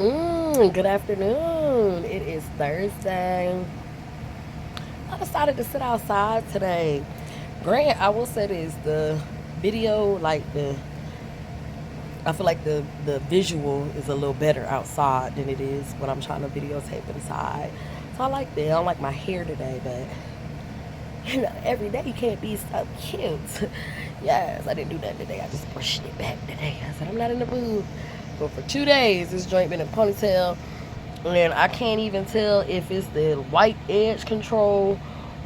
Good afternoon. It is Thursday. I decided to sit outside today. Grant, I will say this: the video, I feel like the visual is a little better outside than it is when I'm trying to videotape inside. So I like that. I don't like my hair today, but every day you can't be so cute. Yes, I didn't do that today. I just brushed it back today. I said I'm not in the mood. But for 2 days, this joint been in a ponytail. And I can't even tell if it's the white edge control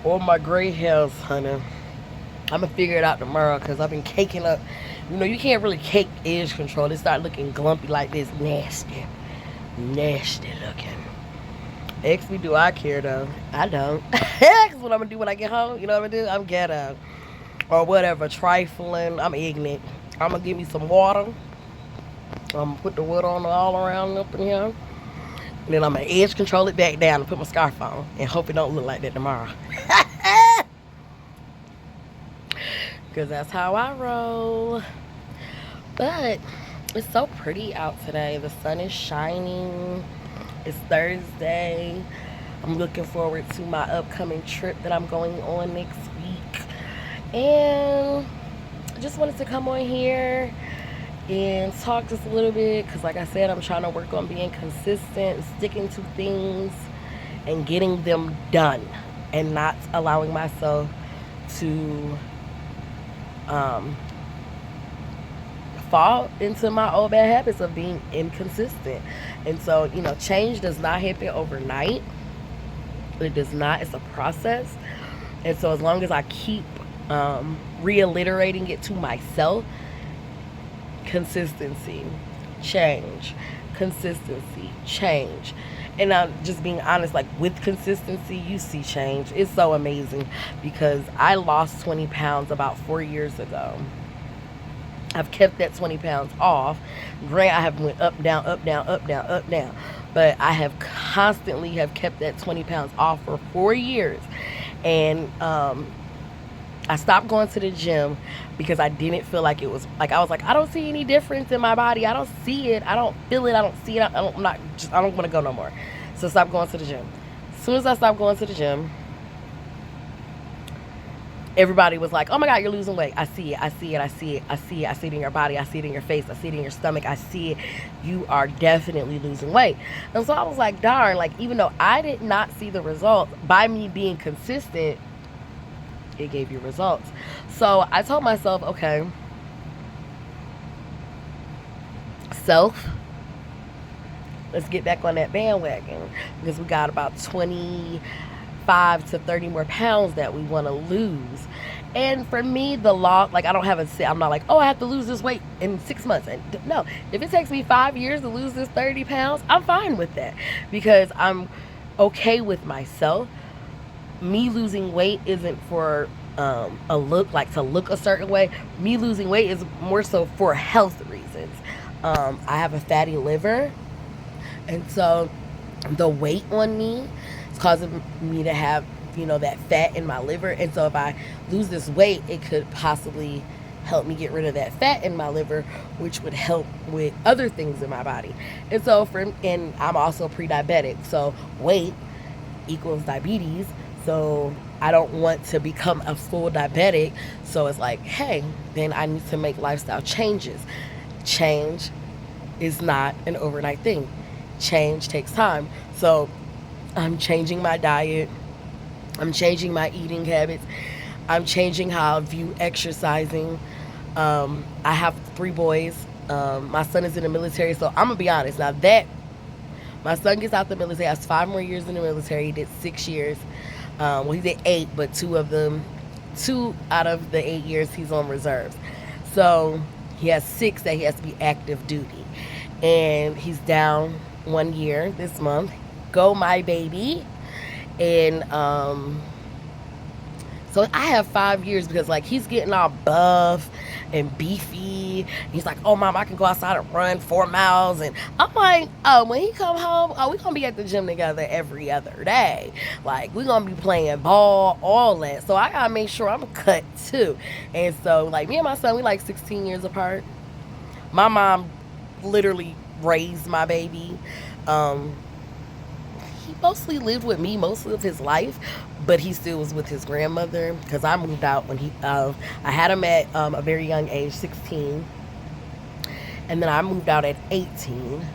or my gray hairs, honey. I'm gonna figure it out tomorrow because I've been caking up. You can't really cake edge control. It start looking glumpy like this. Nasty. Nasty looking. Ask me, do I care though? I don't. That's what I'm gonna do when I get home. You know what I'm gonna do? I'm ghetto. Or whatever, trifling. I'm ignorant. I'm gonna give me some water. I'm gonna put the water on all around up in here. And then I'm going to edge control it back down and put my scarf on and hope it don't look like that tomorrow. Because that's how I roll. But it's so pretty out today. The sun is shining. It's Thursday. I'm looking forward to my upcoming trip that I'm going on next week. And I just wanted to come on here and talk just a little bit because like I said, I'm trying to work on being consistent, sticking to things and getting them done and not allowing myself to fall into my old bad habits of being inconsistent. And so, change does not happen overnight. It does not. It's a process. And so as long as I keep reiterating it to myself, consistency, change, consistency, change. And I'm just being honest, like with consistency, you see change. It's so amazing because I lost 20 pounds about 4 years ago. I've kept that 20 pounds off. Granted, I have went up, down, up, down, up, down, up, down. But I have constantly have kept that 20 pounds off for 4 years. And I stopped going to the gym because I didn't feel like it was like I was like I don't see any difference in my body. I don't see it. I don't feel it. I don't see it. I don't want to go no more. So stop going to the gym. As soon as I stopped going to the gym, everybody was like, "Oh my God, you're losing weight. I see it. I see it. I see it. I see it. I see it in your body. I see it in your face. I see it in your stomach. I see it. You are definitely losing weight." And so I was like, darn, like even though I did not see the results by me being consistent, it gave you results. So I told myself, okay, self, let's get back on that bandwagon because we got about 25 to 30 more pounds that we want to lose. And for me, the law, like I don't have a set. I'm not like, oh, I have to lose this weight in 6 months. And no, if it takes me 5 years to lose this 30 pounds, I'm fine with that because I'm okay with myself. Me losing weight isn't for a look, like to look a certain way. Me losing weight is more so for health reasons. I have a fatty liver, and so the weight on me is causing me to have that fat in my liver. And so if I lose this weight, it could possibly help me get rid of that fat in my liver, which would help with other things in my body. And so and I'm also pre-diabetic, so weight equals diabetes. So I don't want to become a full diabetic. So it's like, hey, then I need to make lifestyle changes. Change is not an overnight thing. Change takes time. So I'm changing my diet. I'm changing my eating habits. I'm changing how I view exercising. I have 3 boys. My son is in the military. So I'm going to be honest. Now that my son gets out the military, has 5 more years in the military. He did 6 years. Well, he did 8, but 2 out of the 8 years he's on reserves. So he has 6 that he has to be active duty. And he's down 1 year this month. Go my baby. And so I have 5 years because like he's getting all buff and beefy. He's like, oh mom, I can go outside and run 4 miles. And I'm like, oh, when he come home, oh, we're gonna be at the gym together every other day. Like we're gonna be playing ball, all that. So I gotta make sure I'm cut too. And so like me and my son, we like 16 years apart. My mom literally raised my baby. Um, he mostly lived with me mostly of his life, but he still was with his grandmother because I moved out when I had him at a very young age, 16, and then I moved out at 18.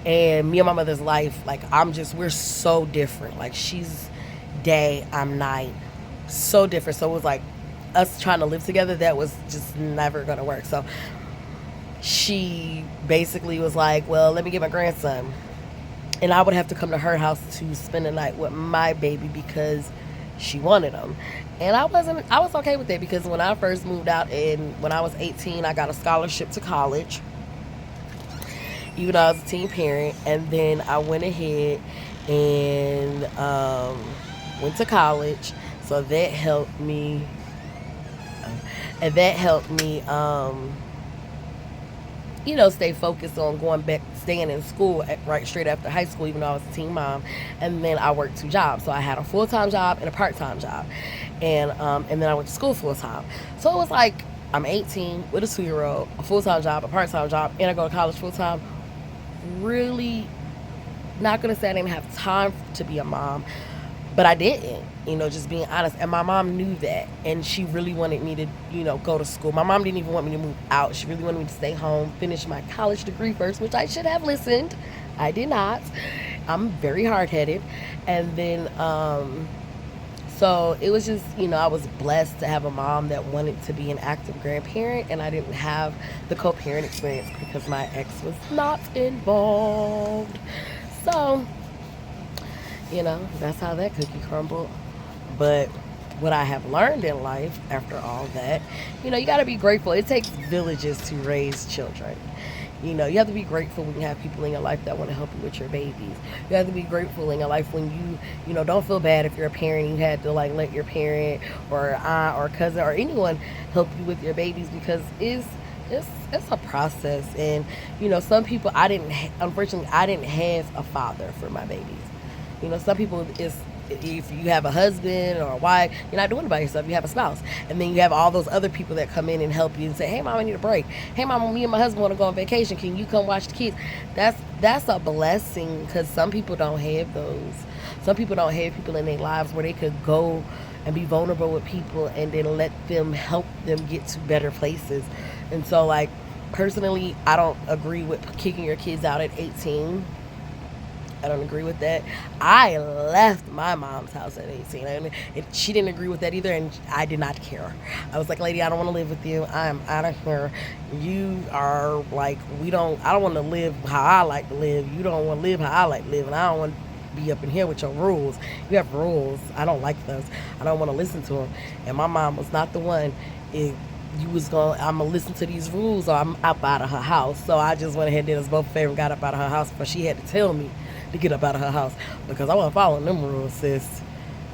And me and my mother's life, like, we're so different. Like, she's day, I'm night, so different. So it was like us trying to live together, that was just never gonna work. So she basically was like, well, let me get my grandson, and I would have to come to her house to spend the night with my baby because she wanted him. And I was okay with that because when I first moved out and when I was 18, I got a scholarship to college, even though I was a teen parent. And then I went ahead and went to college, so that helped me. And that helped me, stay focused on going back, staying in school right straight after high school, even though I was a teen mom. And then I worked 2 jobs, so I had a full-time job and a part-time job, and then I went to school full-time. So it was like I'm 18 with a 2-year-old, a full-time job, a part-time job, and I go to college full-time. Really, not gonna say I didn't have time to be a mom, but I didn't, just being honest. And my mom knew that, and she really wanted me to, go to school. My mom didn't even want me to move out. She really wanted me to stay home, finish my college degree first, which I should have listened. I did not. I'm very hard-headed. And then, so it was just, I was blessed to have a mom that wanted to be an active grandparent, and I didn't have the co-parent experience because my ex was not involved. So, that's how that cookie crumbled. But what I have learned in life after all that, you got to be grateful. It takes villages to raise children. You have to be grateful when you have people in your life that want to help you with your babies. You have to be grateful in your life when don't feel bad if you're a parent and you had to let your parent or aunt or cousin or anyone help you with your babies, because it's a process. And some people, unfortunately I didn't have a father for my babies. Some people, if you have a husband or a wife, you're not doing it by yourself. You have a spouse. And then you have all those other people that come in and help you and say, hey, mom, I need a break. Hey, mom, me and my husband want to go on vacation. Can you come watch the kids? That's a blessing, because some people don't have those. Some people don't have people in their lives where they could go and be vulnerable with people and then let them help them get to better places. And so, like, personally, I don't agree with kicking your kids out at 18. I don't agree with that. I left my mom's house at 18. And she didn't agree with that either, and I did not care. I was like, lady, I don't want to live with you. I'm out of here. You are like, I don't want to live how I like to live. You don't want to live how I like to live, and I don't want to be up in here with your rules. You have rules. I don't like those. I don't want to listen to them. And my mom was not the one. I'm gonna listen to these rules or I'm up out of her house. So I just went ahead and did us both a favor and got up out of her house before she had to tell me to get up out of her house, because I wasn't following them rules, sis.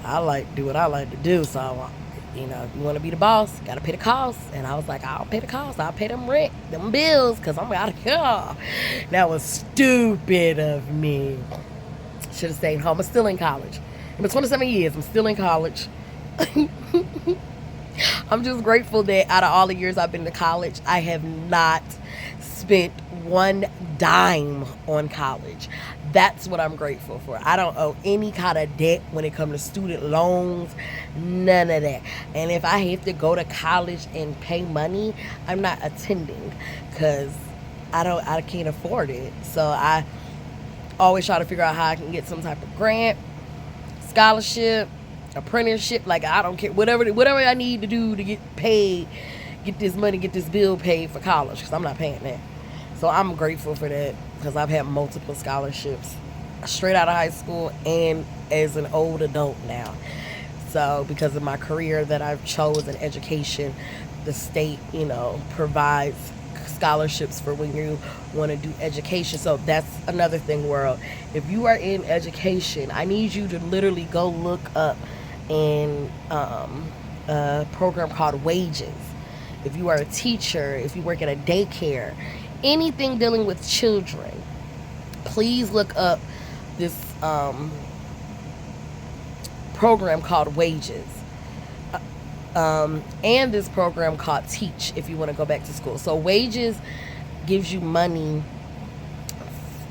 I like to do what I like to do. So, you want to be the boss, got to pay the costs. And I was like, I'll pay the costs. I'll pay them rent, them bills, because I'm out of here. That was stupid of me. Should have stayed home. I'm still in college. It's been 27 years. I'm still in college. I'm just grateful that out of all the years I've been to college, I have not spent one dime on college. That's what I'm grateful for. I don't owe any kind of debt when it comes to student loans, none of that. And if I have to go to college and pay money, I'm not attending, because I can't afford it. So I always try to figure out how I can get some type of grant, scholarship, apprenticeship. Like, I don't care, whatever I need to do to get paid, get this money, get this bill paid for college, because I'm not paying that. So I'm grateful for that, because I've had multiple scholarships straight out of high school and as an old adult now. So because of my career that I've chosen, education, the state, provides scholarships for when you want to do education. So that's another thing, world. If you are in education, I need you to literally go look up in a program called Wages. If you are a teacher, if you work at a daycare, anything dealing with children, please look up this program called Wages, and this program called Teach, if you want to go back to school. So Wages gives you money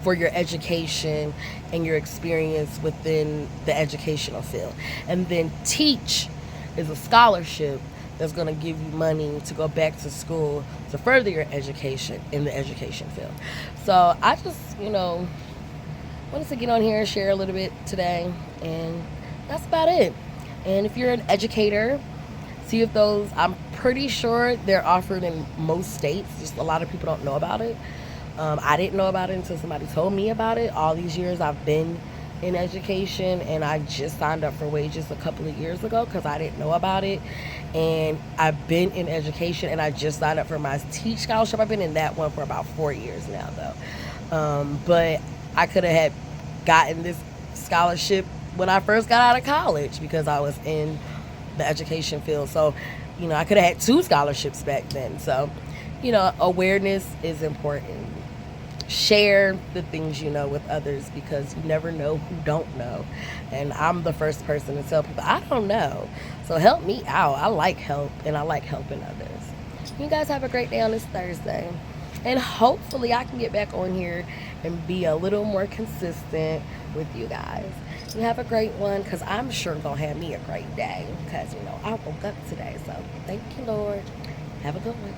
for your education and your experience within the educational field. And then teach is a scholarship that's going to give you money to go back to school to further your education in the education field. So I just, wanted to get on here and share a little bit today, and that's about it. And if you're an educator, see if those, I'm pretty sure they're offered in most states, just a lot of people don't know about it. I didn't know about it until somebody told me about it. All these years I've been in education, and I just signed up for wages a couple of years ago because I didn't know about it. And I've been in education, and I just signed up for my Teach Scholarship. I've been in that one for about 4 years now, though. But I could have gotten this scholarship when I first got out of college because I was in the education field. So, I could have had 2 scholarships back then. So, awareness is important. Share the things you know with others, because you never know who don't know. And I'm the first person to tell people I don't know. So help me out. I like help, and I like helping others. You guys have a great day on this Thursday. And hopefully I can get back on here and be a little more consistent with you guys. You have a great one, because I'm sure going to have me a great day, because, I woke up today. So thank you, Lord. Have a good one.